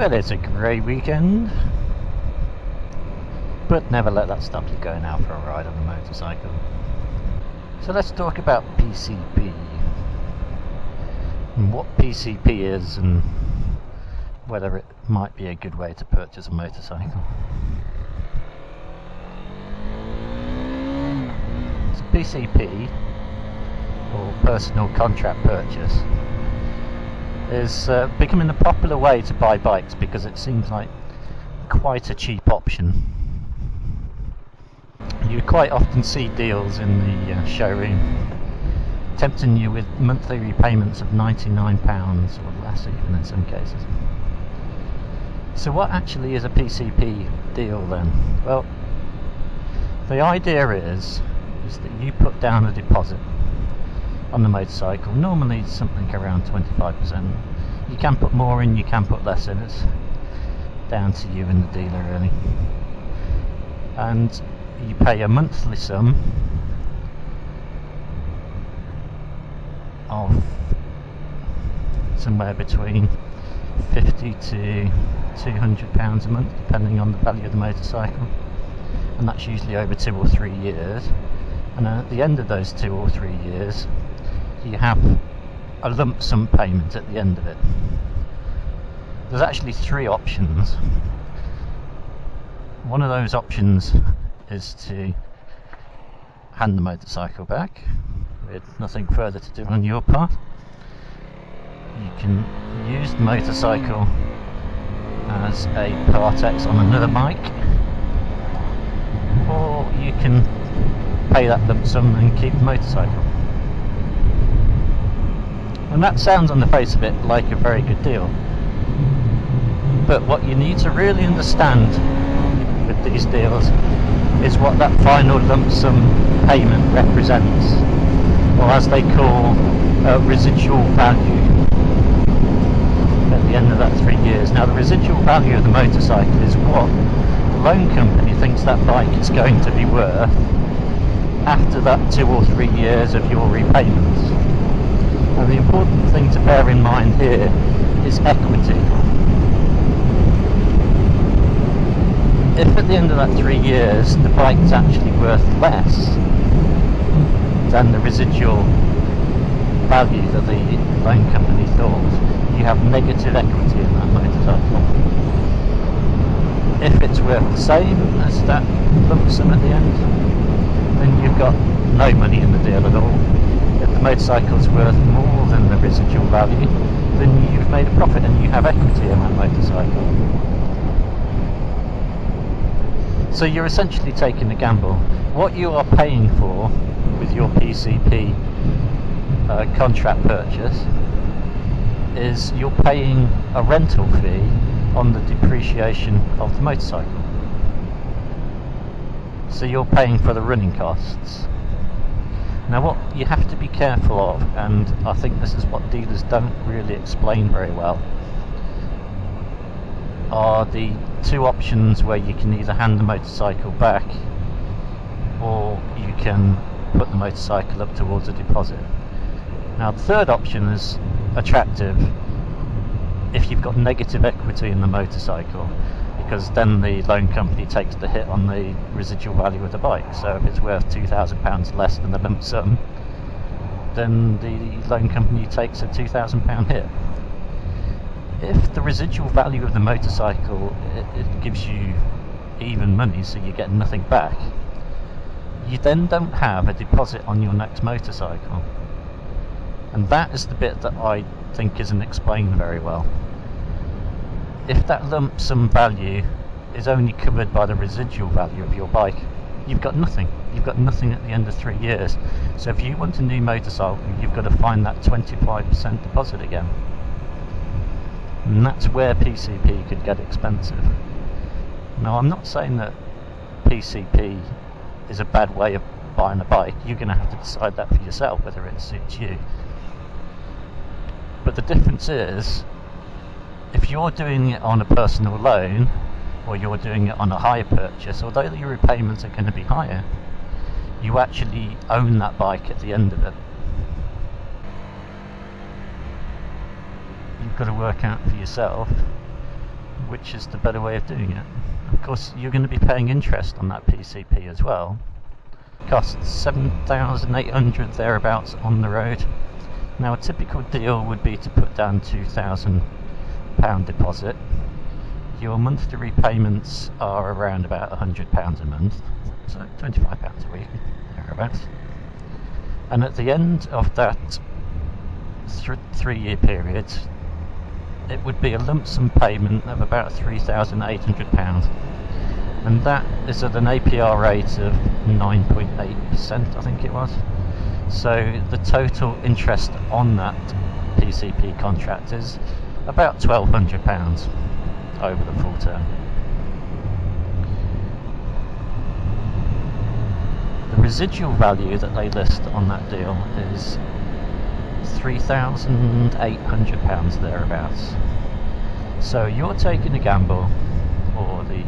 Well, it's a grey weekend, but never let that stop you going out for a ride on a motorcycle. So let's talk about PCP and what PCP is and whether it might be a good way to purchase a motorcycle. So PCP, or personal contract purchase, is becoming a popular way to buy bikes because it seems like quite a cheap option. You quite often see deals in the showroom tempting you with monthly repayments of £99 or less even in some cases. So what actually is a PCP deal then? Well, the idea is that you put down a deposit on the motorcycle, normally something around 25%. You can put more in, you can put less in, it's down to you and the dealer really. And you pay a monthly sum of somewhere between £50 to £200 a month, depending on the value of the motorcycle, and that's usually over 2 or 3 years. And then at the end of those 2 or 3 years, you have a lump sum payment at the end of it. There's actually 3 options. One of those options is to hand the motorcycle back with nothing further to do on your part. You can use the motorcycle as a Part X on another bike, or you can pay that lump sum and keep the motorcycle. And that sounds on the face of it like a very good deal, but what you need to really understand with these deals is what that final lump sum payment represents, or as they call residual value at the end of that 3 years. Now, the residual value of the motorcycle is what the loan company thinks that bike is going to be worth after that 2 or 3 years of your repayments. And the important thing to bear in mind here is equity. If at the end of that 3 years the bike is actually worth less than the residual value that the loan company thought, you have negative equity in that motorcycle. If it's worth the same as that lump sum at the end, then you've got no money in the deal at all. If the motorcycle is worth more than the residual value, then you've made a profit and you have equity in that motorcycle. So you're essentially taking a gamble. What you are paying for with your PCP contract purchase is you're paying a rental fee on the depreciation of the motorcycle. So you're paying for the running costs. Now, what you have to be careful of, and I think this is what dealers don't really explain very well, are the 2 options where you can either hand the motorcycle back or you can put the motorcycle up towards a deposit. Now, the third option is attractive if you've got negative equity in the motorcycle, because then the loan company takes the hit on the residual value of the bike. So if it's worth £2,000 less than the lump sum, then the loan company takes a £2,000 hit. If the residual value of the motorcycle it gives you even money, so you get nothing back, you then don't have a deposit on your next motorcycle. And that is the bit that I think isn't explained very well. If that lump sum value is only covered by the residual value of your bike, you've got nothing. You've got nothing at the end of 3 years. So if you want a new motorcycle, you've got to find that 25% deposit again. And that's where PCP could get expensive. Now, I'm not saying that PCP is a bad way of buying a bike. You're going to have to decide that for yourself, whether it suits you. But the difference is, if you're doing it on a personal loan, or you're doing it on a hire purchase, although your repayments are going to be higher, you actually own that bike at the end of it. You've got to work out for yourself which is the better way of doing it. Of course, you're going to be paying interest on that PCP as well. Costs 7,800 thereabouts on the road. Now a typical deal would be to put down £2,000 deposit. Your monthly repayments are around about £100 a month, so £25 a week, thereabouts. And at the end of that 3-year period, it would be a lump sum payment of about £3,800, and that is at an APR rate of 9.8%, I think it was. So the total interest on that PCP contract is about £1,200 over the full term. The residual value that they list on that deal is £3,800 thereabouts. So you're taking a gamble, or the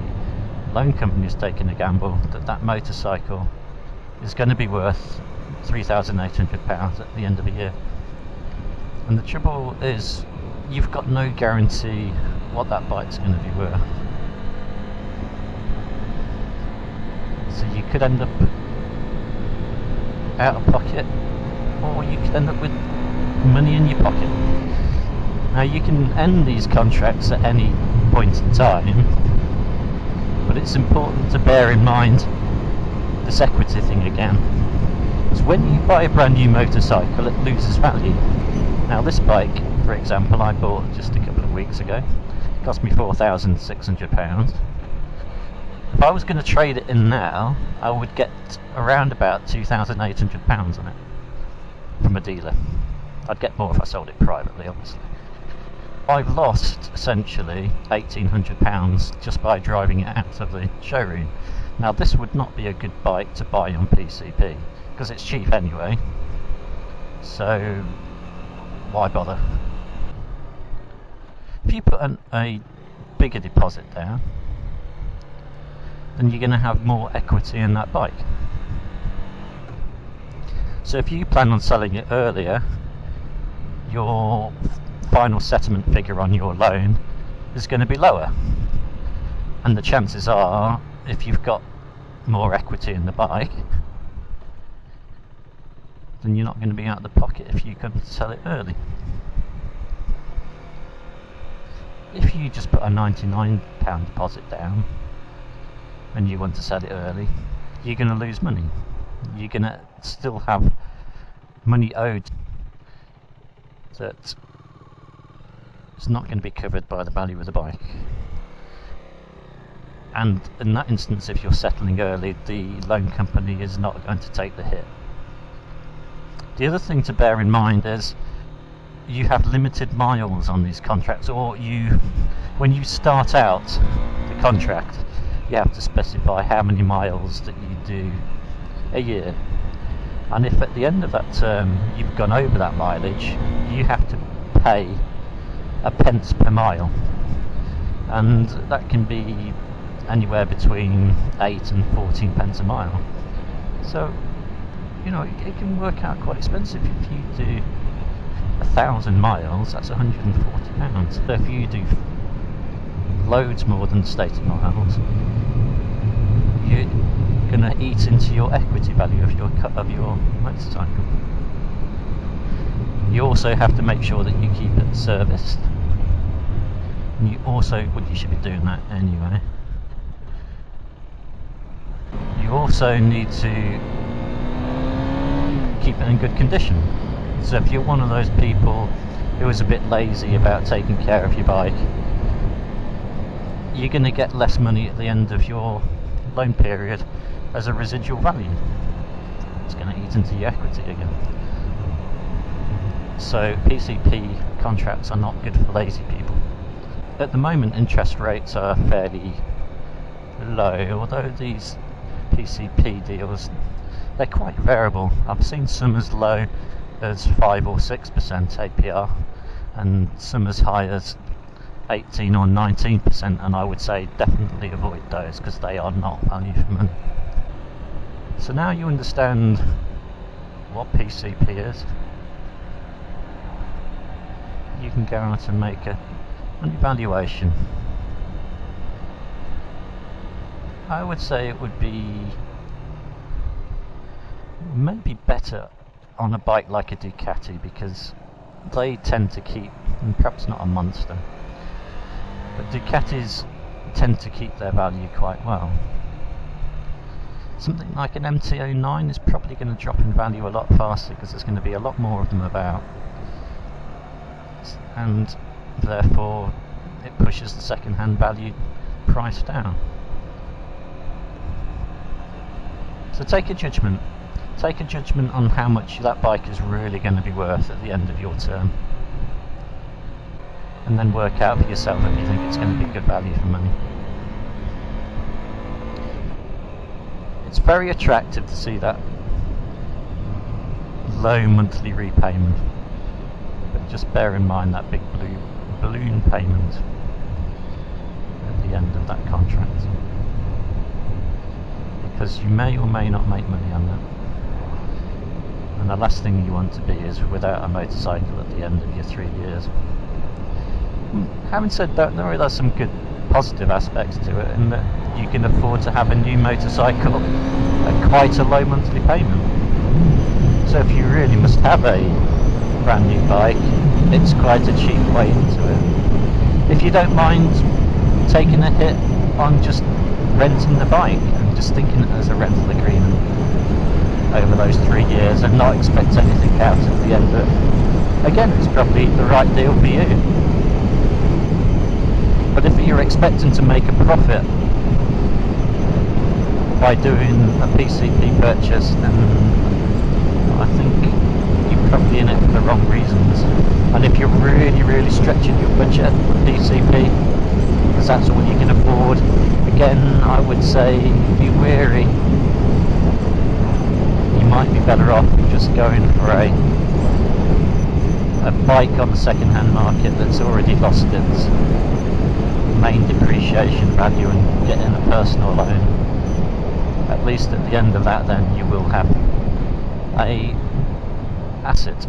loan company is taking a gamble, that that motorcycle is going to be worth £3,800 at the end of a year. And the trouble is, you've got no guarantee what that bike's going to be worth. So you could end up out of pocket, or you could end up with money in your pocket. Now you can end these contracts at any point in time, but it's important to bear in mind this equity thing again. Because when you buy a brand new motorcycle, it loses value. Now this bike, for example, I bought just a couple of weeks ago. It cost me £4,600. If I was going to trade it in now, I would get around about £2,800 on it from a dealer. I'd get more if I sold it privately, obviously. I've lost essentially £1,800 just by driving it out of the showroom. Now this would not be a good bike to buy on PCP, because it's cheap anyway, so why bother? If you put a bigger deposit down, then you're going to have more equity in that bike. So if you plan on selling it earlier, your final settlement figure on your loan is going to be lower, and the chances are, if you've got more equity in the bike, then you're not going to be out of the pocket if you can sell it early. If you just put a £99 deposit down and you want to sell it early, you're going to lose money. You're going to still have money owed that is not going to be covered by the value of the bike. And in that instance, if you're settling early, the loan company is not going to take the hit. The other thing to bear in mind is you have limited miles on these contracts, or when you start out the contract, you have to specify how many miles that you do a year. And if at the end of that term you've gone over that mileage, you have to pay a pence per mile, and that can be anywhere between 8 and 14 pence a mile. So you know, it can work out quite expensive. If you do 1,000 miles, that's £140. So if you do loads more than stated miles, you're going to eat into your equity value of your motorcycle. You also have to make sure that you keep it serviced, and you should be doing that anyway. You also need to keep it in good condition. So if you're one of those people who is a bit lazy about taking care of your bike, you're going to get less money at the end of your loan period as a residual value. It's going to eat into your equity again. So PCP contracts are not good for lazy people. At the moment, interest rates are fairly low, although these PCP deals, they're quite variable. I've seen some as low as 5 or 6% APR, and some as high as 18 or 19%, and I would say definitely avoid those because they are not value for money. So now you understand what PCP is, you can go out and make an evaluation I would say it would be maybe better on a bike like a Ducati, because they tend to keep, and perhaps not a Monster, but Ducatis tend to keep their value quite well. Something like an MT-09 is probably going to drop in value a lot faster because there's going to be a lot more of them about, and therefore it pushes the second-hand value price down. So take a judgment on how much that bike is really going to be worth at the end of your term, and then work out for yourself if you think it's going to be good value for money. It's very attractive to see that low monthly repayment, but just bear in mind that big blue balloon payment at the end of that contract, because you may or may not make money on that. And the last thing you want to be is without a motorcycle at the end of your 3 years. Having said that, there are some good positive aspects to it, in that you can afford to have a new motorcycle at quite a low monthly payment. So if you really must have a brand new bike, it's quite a cheap way into it. If you don't mind taking a hit on just renting the bike and just thinking it as a rental agreement over those 3 years and not expect anything out at the end of it, again, it's probably the right deal for you. But if you're expecting to make a profit by doing a PCP purchase, then I think you're probably in it for the wrong reasons. And if you're really stretching your budget for PCP, because that's all you can afford, again, I would say be wary. You might be better off just going for a bike on the second-hand market that's already lost its main depreciation value and getting a personal loan. At least at the end of that, then you will have a asset